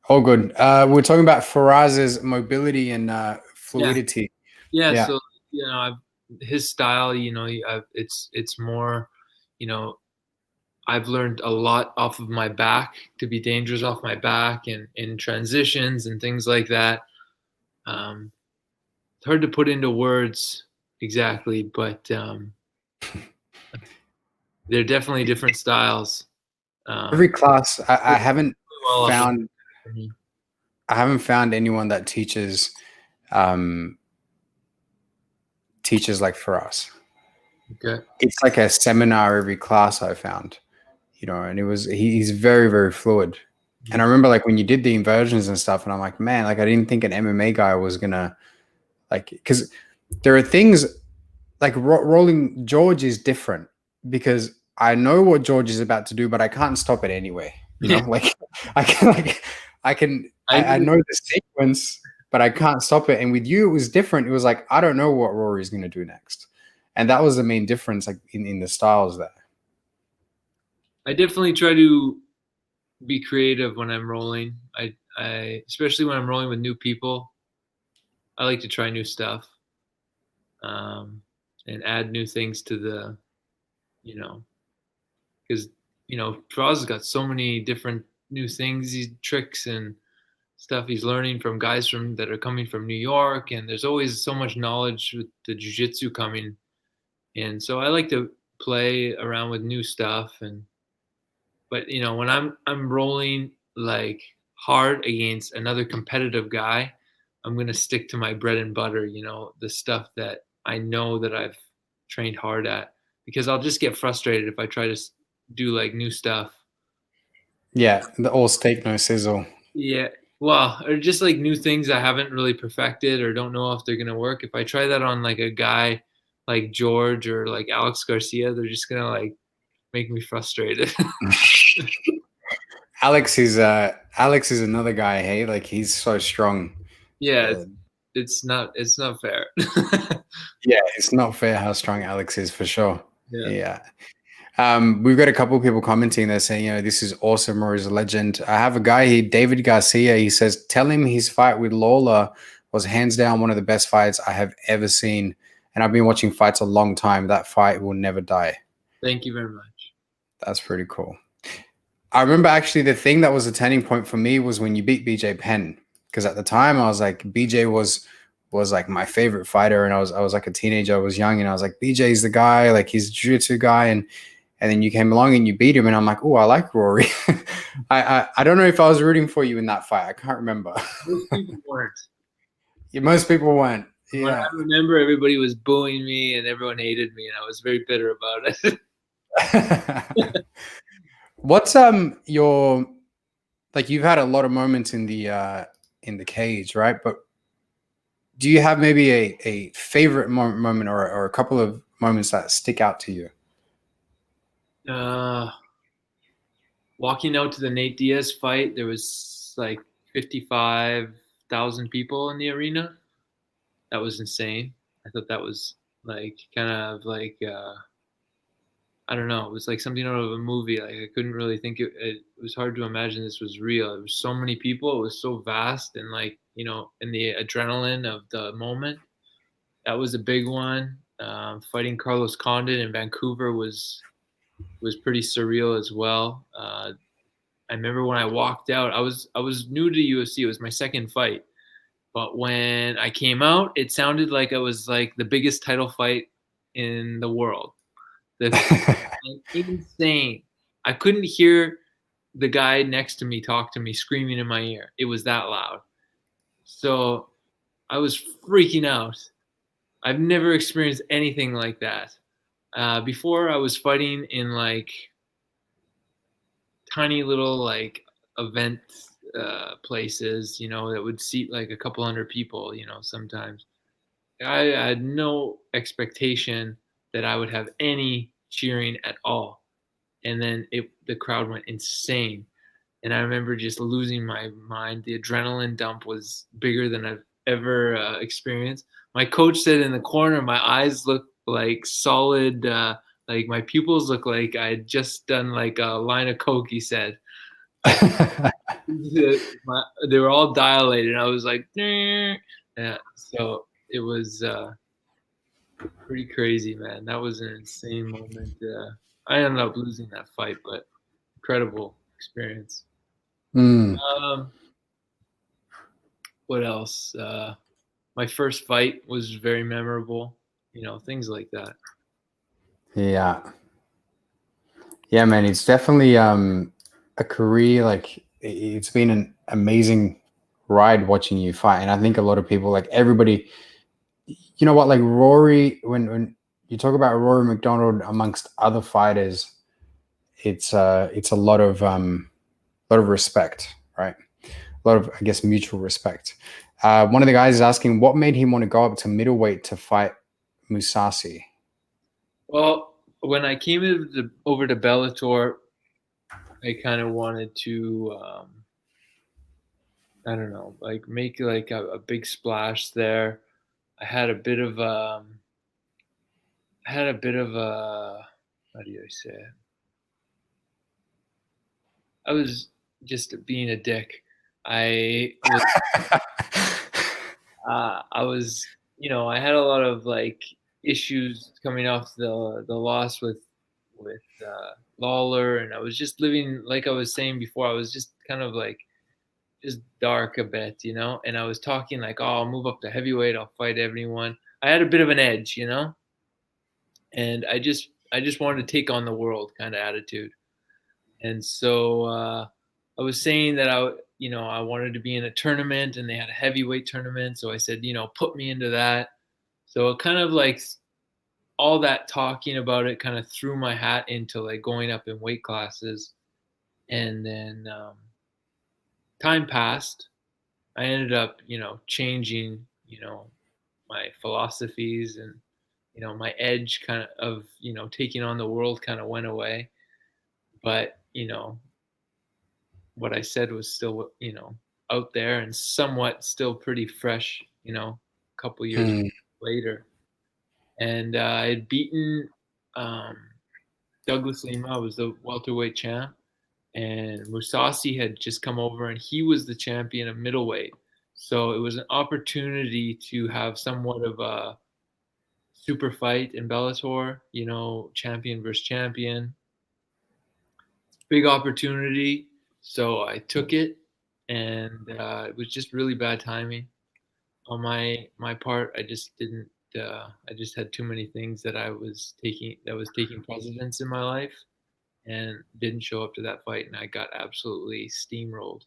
[SPEAKER 1] All good. We're talking about Faraz's mobility and fluidity.
[SPEAKER 2] Yeah.
[SPEAKER 1] Yeah.
[SPEAKER 2] So his style. It's more, you know, I've learned a lot off of my back to be dangerous off my back and in transitions and things like that. It's hard to put into words exactly, but they're definitely different styles.
[SPEAKER 1] Every class, I haven't
[SPEAKER 2] Well,
[SPEAKER 1] found I haven't found anyone that teaches like Faraz.
[SPEAKER 2] okay.
[SPEAKER 1] It's like a seminar every class I found, and he's very, very fluid. And I remember like when you did the inversions and stuff, and I'm like, man, like I didn't think an MMA guy was gonna because there are things like rolling George is different because I know what George is about to do, but I can't stop it anyway. Like I can I know the sequence, but I can't stop it. And with you, it was different. It was like I don't know what Rory's going to do next, and that was the main difference, like in the styles there.
[SPEAKER 2] I definitely try to be creative when I'm rolling. I especially when I'm rolling with new people. I like to try new stuff, and add new things to you know, because Faraz has got so many different new things, these tricks and stuff he's learning from guys that are coming from New York, and there's always so much knowledge with the jiu-jitsu coming, and so I like to play around with new stuff. But when I'm rolling like hard against another competitive guy, I'm gonna stick to my bread and butter, the stuff that I know that I've trained hard at, because I'll just get frustrated if I try to do like new stuff.
[SPEAKER 1] Yeah, the all steak no sizzle.
[SPEAKER 2] Yeah, Well, or just like new things I haven't really perfected or don't know if they're gonna work. If I try that on like a guy like George or like Alex Garcia, they're just gonna like make me frustrated.
[SPEAKER 1] Alex is another guy. Hey, like he's so strong.
[SPEAKER 2] Yeah,
[SPEAKER 1] Uh,
[SPEAKER 2] it's not fair.
[SPEAKER 1] yeah, it's not fair how strong Alex is for sure.
[SPEAKER 2] Yeah.
[SPEAKER 1] Yeah. We've got a couple of people commenting there saying, this is awesome or is a legend. I have a guy here, David Garcia. He says, tell him his fight with Lawler was hands down one of the best fights I have ever seen. And I've been watching fights a long time. That fight will never die.
[SPEAKER 2] Thank you very much.
[SPEAKER 1] That's pretty cool. I remember actually the thing that was a turning point for me was when you beat BJ Penn. Because at the time I was like, BJ was like my favorite fighter. And I was like a teenager. I was young and I was like, BJ's the guy, like he's a jiu-jitsu guy. And then you came along and you beat him, and I'm like, oh, I like Rory. I don't know if I was rooting for you in that fight. I can't remember.
[SPEAKER 2] Most people weren't.
[SPEAKER 1] Yeah, most people weren't.
[SPEAKER 2] When I
[SPEAKER 1] Yeah.
[SPEAKER 2] remember everybody was booing me and everyone hated me, and I was very bitter about it.
[SPEAKER 1] What's your, like, you've had a lot of moments in the cage, right? But do you have maybe a favorite moment or a couple of moments that stick out to you?
[SPEAKER 2] Walking out to the Nate Diaz fight, there was like 55,000 people in the arena. That was insane. I thought that was like kind of like I don't know. It was like something out of a movie. Like I couldn't really think it was hard to imagine this was real. There was so many people. It was so vast, and like in the adrenaline of the moment. That was a big one. Fighting Carlos Condit in Vancouver was pretty surreal as well. I remember when I walked out, I was new to UFC. It was my second fight, but when I came out, it sounded like it was like the biggest title fight in the world. The insane. I couldn't hear the guy next to me talk to me, screaming in my ear. It was that loud. So I was freaking out. I've never experienced anything like that. Before I was fighting in like tiny little like event places, that would seat like a couple hundred people, sometimes. I had no expectation that I would have any cheering at all. And then the crowd went insane. And I remember just losing my mind. The adrenaline dump was bigger than I've ever experienced. My coach said in the corner, my eyes looked like solid, like my pupils looked like I had just done like a line of coke. He said they were all dilated. I was like, "Nah." Yeah. So it was pretty crazy, man. That was an insane moment. I ended up losing that fight, but incredible experience.
[SPEAKER 1] Mm,
[SPEAKER 2] What else? My first fight was very memorable. Things like that.
[SPEAKER 1] yeah. Yeah, man, it's definitely a career. Like it's been an amazing ride watching you fight, and I think a lot of people, like everybody, you know what, like Rory, when you talk about Rory MacDonald amongst other fighters, it's a lot of respect, right? A lot of, I guess, mutual respect. One of the guys is asking, what made him want to go up to middleweight to fight Mousasi?
[SPEAKER 2] Well, when I came over to Bellator, I kind of wanted to, I don't know, like make like a big splash there. I had a bit of, how do you say it? I was just being a dick. I was, I was, I had a lot of like issues coming off the loss with Lawler, and I was just living like I was saying before. I was just kind of like just dark a bit, and I was talking like, oh, I'll move up to heavyweight, I'll fight everyone. I had a bit of an edge, and I just wanted to take on the world kind of attitude. And so I was saying that I wanted to be in a tournament, and they had a heavyweight tournament. So I said, put me into that. So it kind of like all that talking about it kind of threw my hat into like going up in weight classes. And then time passed, I ended up, changing, my philosophies, and, my edge kind of, taking on the world kind of went away. But, what I said was still, out there and somewhat still pretty fresh, a couple years
[SPEAKER 1] Mm,
[SPEAKER 2] later. And I had beaten um, Douglas Lima. I was the welterweight champ, and Mousasi had just come over, and he was the champion of middleweight. So it was an opportunity to have somewhat of a super fight in Bellator, champion versus champion. Big opportunity. So I took it, and it was just really bad timing on my part. I just didn't. I just had too many things that was taking precedence in my life, and didn't show up to that fight, and I got absolutely steamrolled.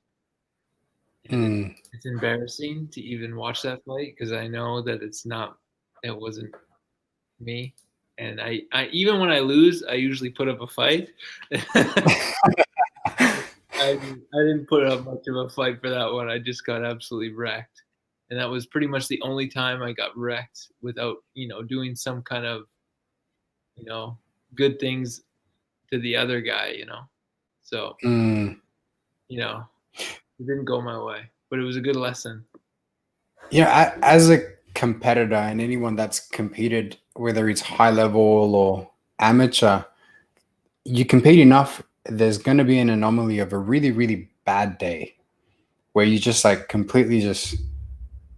[SPEAKER 2] And
[SPEAKER 1] mm.
[SPEAKER 2] it's embarrassing to even watch that fight because I know that it wasn't me. And I even when I lose, I usually put up a fight. I didn't put up much of a fight for that one. I just got absolutely wrecked. And that was pretty much the only time I got wrecked without, doing some kind of, you know, good things to the other guy. So,
[SPEAKER 1] Mm.
[SPEAKER 2] you know, it didn't go my way, but it was a good lesson.
[SPEAKER 1] As a competitor and anyone that's competed, whether it's high level or amateur, you compete enough, there's going to be an anomaly of a really, really bad day where you just like completely just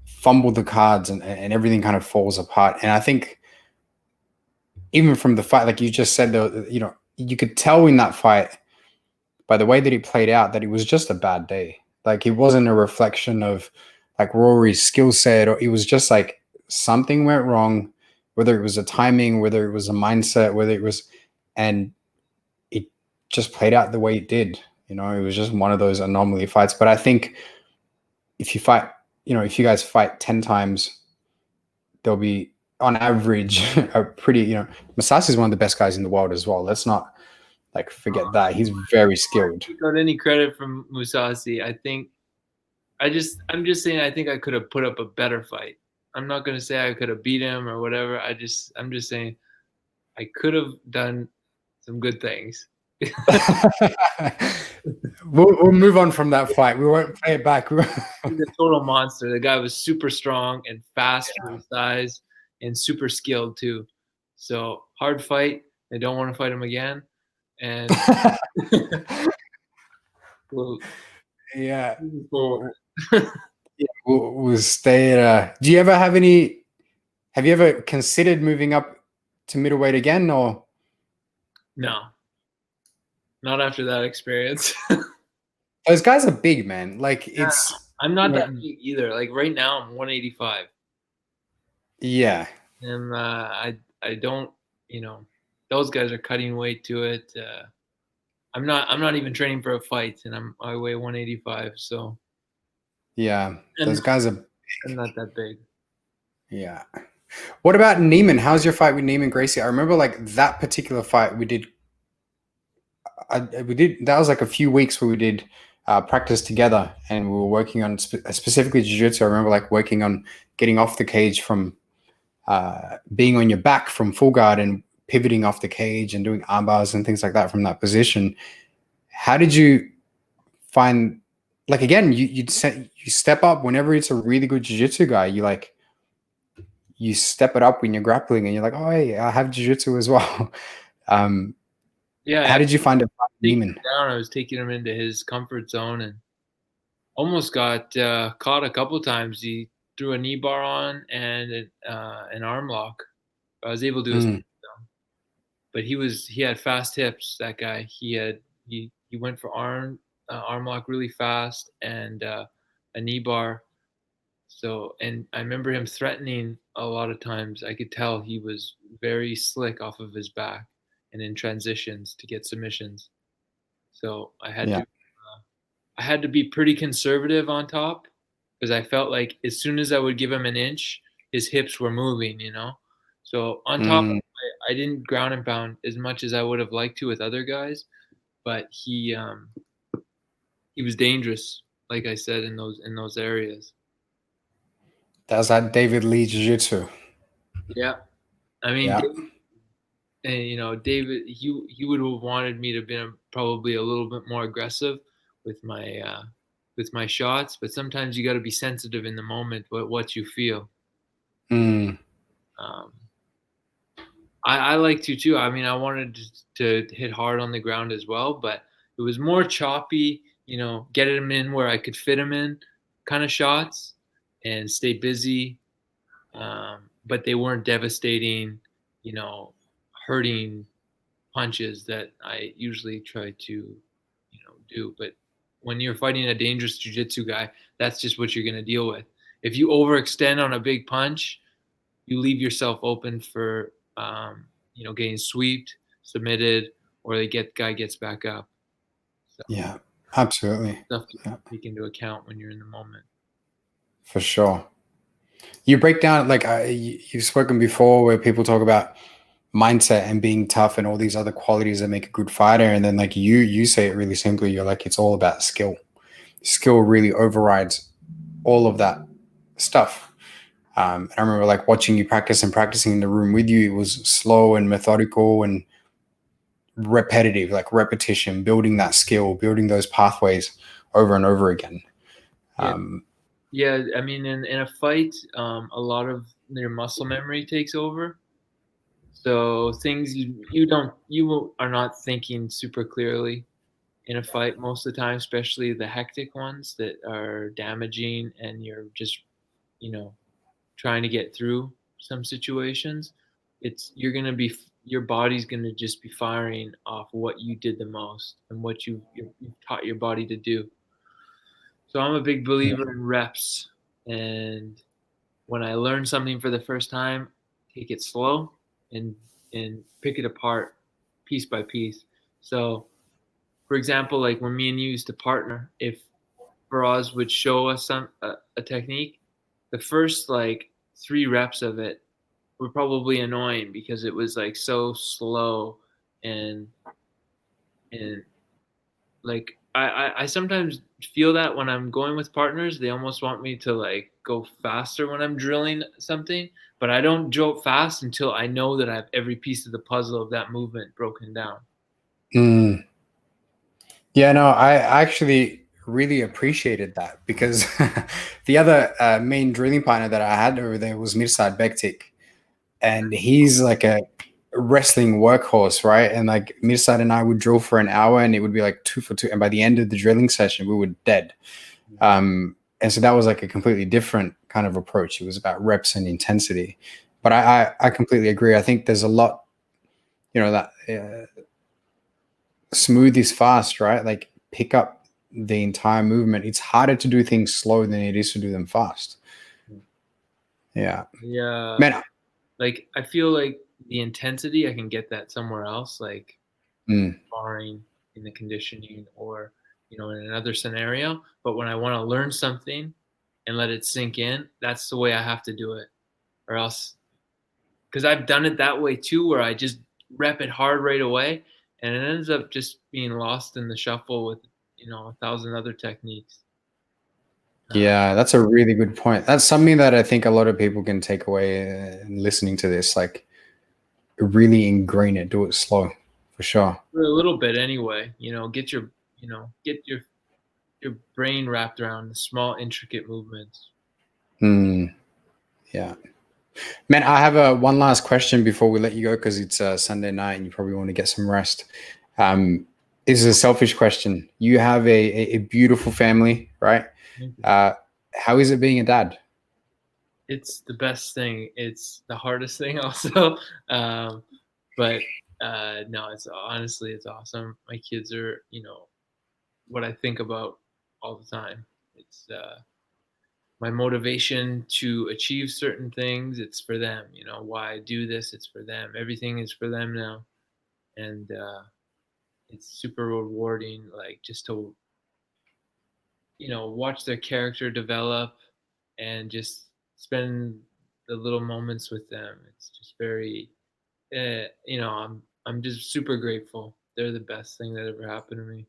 [SPEAKER 1] fumble the cards and everything kind of falls apart. And I think even from the fight, like you just said, you could tell in that fight by the way that it played out that it was just a bad day. Like it wasn't a reflection of like Rory's skill set, or it was just like something went wrong, whether it was a timing, whether it was a mindset, and it just played out the way it did. It was just one of those anomaly fights. But I think if you fight, if you guys fight 10 times, there'll be on average a pretty, Mousasi is one of the best guys in the world as well. Let's not like forget that. He's very skilled.
[SPEAKER 2] Got any credit from Mousasi. I'm just saying I think I could have put up a better fight. I'm not going to say I could have beat him or whatever. I'm just saying I could have done some good things.
[SPEAKER 1] we'll move on from that fight. We won't play it back.
[SPEAKER 2] He's a total monster. The guy was super strong and fast for his size, and super skilled too. So hard fight. I don't want to fight him again. And we'll
[SPEAKER 1] Yeah.
[SPEAKER 2] move forward.
[SPEAKER 1] We'll stay at. Do you ever have any? Have you ever considered moving up to middleweight again, or?
[SPEAKER 2] No, not after that experience.
[SPEAKER 1] Those guys are big, man. Like it's.
[SPEAKER 2] I'm not that big either. Like right now, I'm 185.
[SPEAKER 1] Yeah.
[SPEAKER 2] And I don't, those guys are cutting weight to it. I'm not even training for a fight, and I weigh 185. So
[SPEAKER 1] Yeah, those guys are.
[SPEAKER 2] I'm not that big.
[SPEAKER 1] Yeah. What about Neiman? How's your fight with Neiman Gracie? I remember like that particular fight we did. We did that was like a few weeks where we did practice together, and we were working on specifically jiu-jitsu. I remember like working on getting off the cage from being on your back from full guard and pivoting off the cage and doing arm bars and things like that from that position. How did you find, like, again, you step up whenever it's a really good jiu-jitsu guy, you step it up when you're grappling and you're like, oh, hey, I have jiu-jitsu as well.
[SPEAKER 2] Yeah.
[SPEAKER 1] How did you find it?
[SPEAKER 2] I was taking him into his comfort zone and almost got caught a couple times. He threw a knee bar on and an arm lock. I was able to, but he had fast hips. That guy, he went for arm lock really fast and a knee bar. So, and I remember him threatening a lot of times. I could tell he was very slick off of his back and in transitions to get submissions. So I had to be pretty conservative on top because I felt like as soon as I would give him an inch, his hips were moving, So on top, I didn't ground and pound as much as I would have liked to with other guys, but he was dangerous. like I said, in those areas.
[SPEAKER 1] That's that David Lee Jiu Jitsu.
[SPEAKER 2] Yeah, I mean,
[SPEAKER 1] Yeah.
[SPEAKER 2] and David, he would have wanted me to be probably a little bit more aggressive with my shots, but sometimes you got to be sensitive in the moment what you feel.
[SPEAKER 1] Mm.
[SPEAKER 2] Um, I like to too. I mean, I wanted to hit hard on the ground as well, but it was more choppy. Get him in where I could fit him in, kind of shots, and stay busy. But they weren't devastating, hurting punches that I usually try to, do. But when you're fighting a dangerous jiu-jitsu guy, that's just what you're going to deal with. If you overextend on a big punch, you leave yourself open for, getting swept, submitted, or guy gets back up. So
[SPEAKER 1] Yeah, absolutely.
[SPEAKER 2] stuff to
[SPEAKER 1] Yeah,
[SPEAKER 2] take into account when you're in the moment.
[SPEAKER 1] for sure. You break down, like, you've spoken before where people talk about mindset and being tough and all these other qualities that make a good fighter. And then like you say it really simply, you're like, it's all about skill. Skill really overrides all of that stuff. I remember like watching you practice and practicing in the room with you. It was slow and methodical and repetitive, like repetition, building that skill, building those pathways over and over again.
[SPEAKER 2] Yeah.
[SPEAKER 1] Um,
[SPEAKER 2] Yeah, I mean, in a fight, a lot of your muscle memory takes over. So things you are not thinking super clearly in a fight most of the time, especially the hectic ones that are damaging, and you're just you know trying to get through some situations. Your body's gonna just be firing off what you did the most and what you've taught your body to do. So I'm a big believer in reps, and when I learn something for the first time, take it slow and pick it apart piece by piece. So, for example, like when me and you used to partner, if Faraz would show us a technique, the first like 3 reps of it were probably annoying because it was like so slow and and like I sometimes feel that when I'm going with partners, they almost want me to like go faster when I'm drilling something, but I don't drill fast until I know that I have every piece of the puzzle of that movement broken down.
[SPEAKER 1] mm, yeah, no, I actually really appreciated that because the other main drilling partner that I had over there was Mirsad Bektik, and he's like a wrestling workhorse, right? And like Mirsad and I would drill for an hour, and it would be like 2 for 2, and by the end of the drilling session, we were dead. And so that was like a completely different kind of approach. It was about reps and intensity. But I completely agree. I think there's a lot, that smooth is fast, right? Like pick up the entire movement. It's harder to do things slow than it is to do them fast. Yeah.
[SPEAKER 2] Yeah,
[SPEAKER 1] Man.
[SPEAKER 2] like I feel like the intensity I can get that somewhere else, like
[SPEAKER 1] Mm,
[SPEAKER 2] sparring in the conditioning or in another scenario. But when I want to learn something and let it sink in, that's the way I have to do it, or else because I've done it that way too, where I just rep it hard right away, and it ends up just being lost in the shuffle with 1,000 other techniques.
[SPEAKER 1] yeah, that's a really good point. That's something that I think a lot of people can take away listening to this. Like really ingrain it, do it slow for sure.
[SPEAKER 2] For a little bit anyway, get your brain wrapped around the small intricate movements.
[SPEAKER 1] Mm, yeah. Man, I have one last question before we let you go because it's Sunday night and you probably want to get some rest. Um, this is a selfish question. You have a beautiful family, right? Uh, how is it being a dad?
[SPEAKER 2] It's the best thing. It's the hardest thing also. But no, it's honestly it's awesome. My kids are, what I think about all the time. It's my motivation to achieve certain things. It's for them. Why I do this. It's for them. Everything is for them now, and it's super rewarding. Like just to watch their character develop and just spend the little moments with them. It's just very, I'm just super grateful. They're the best thing that ever happened to me.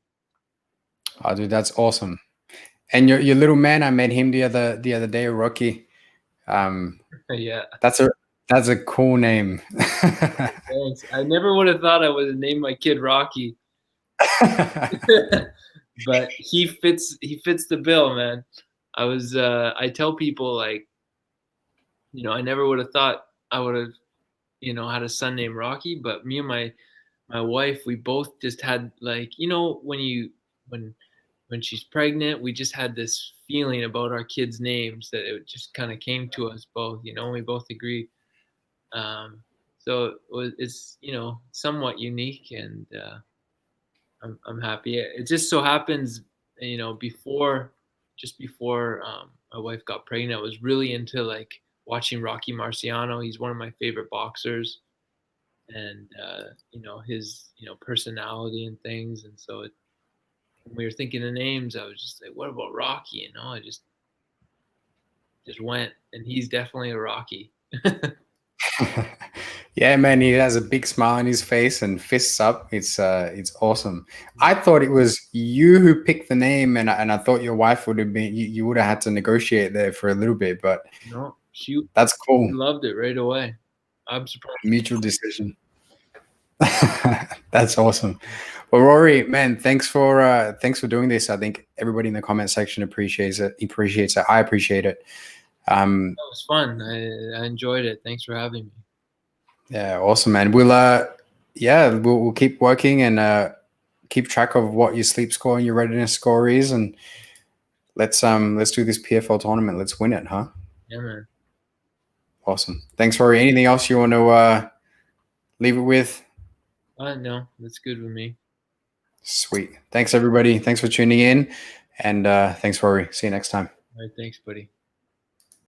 [SPEAKER 1] Oh, dude, that's awesome. And your little man, I met him the other day, Rocky.
[SPEAKER 2] Yeah.
[SPEAKER 1] That's a cool name.
[SPEAKER 2] Thanks. I never would have thought I would have named my kid Rocky. But he fits the bill, man. I tell people, like, I never would have thought I would have, had a son named Rocky, but me and my wife, we both just had, like, when she's pregnant, we just had this feeling about our kids' names that it just kind of came to us both, we both agreed. So it's, somewhat unique, and I'm happy. It just so happens, just before my wife got pregnant, I was really into, like, watching Rocky Marciano. He's one of my favorite boxers, and his personality and things. And so when we were thinking of names, I was just like, what about Rocky? I just went, and he's definitely a Rocky.
[SPEAKER 1] Yeah, man, he has a big smile on his face and fists up. It's awesome. I thought it was you who picked the name, and I thought your wife would have been, you would have had to negotiate there for a little bit, but
[SPEAKER 2] No, she
[SPEAKER 1] that's cool.
[SPEAKER 2] loved it right away. I'm surprised.
[SPEAKER 1] Mutual decision. That's awesome. Well, Rory, man, thanks for doing this. I think everybody in the comment section appreciates it. I appreciate it.
[SPEAKER 2] That was fun. I enjoyed it. Thanks for having me.
[SPEAKER 1] Yeah, awesome, man. We'll keep working and keep track of what your sleep score and your readiness score is, and let's do this PFL tournament. Let's win it, huh?
[SPEAKER 2] Yeah, man.
[SPEAKER 1] Awesome. Thanks, Rory. Anything else you want to leave it with?
[SPEAKER 2] No, that's good with me.
[SPEAKER 1] Sweet. Thanks, everybody. Thanks for tuning in, and thanks, Rory. See you next time.
[SPEAKER 2] All right, thanks, buddy.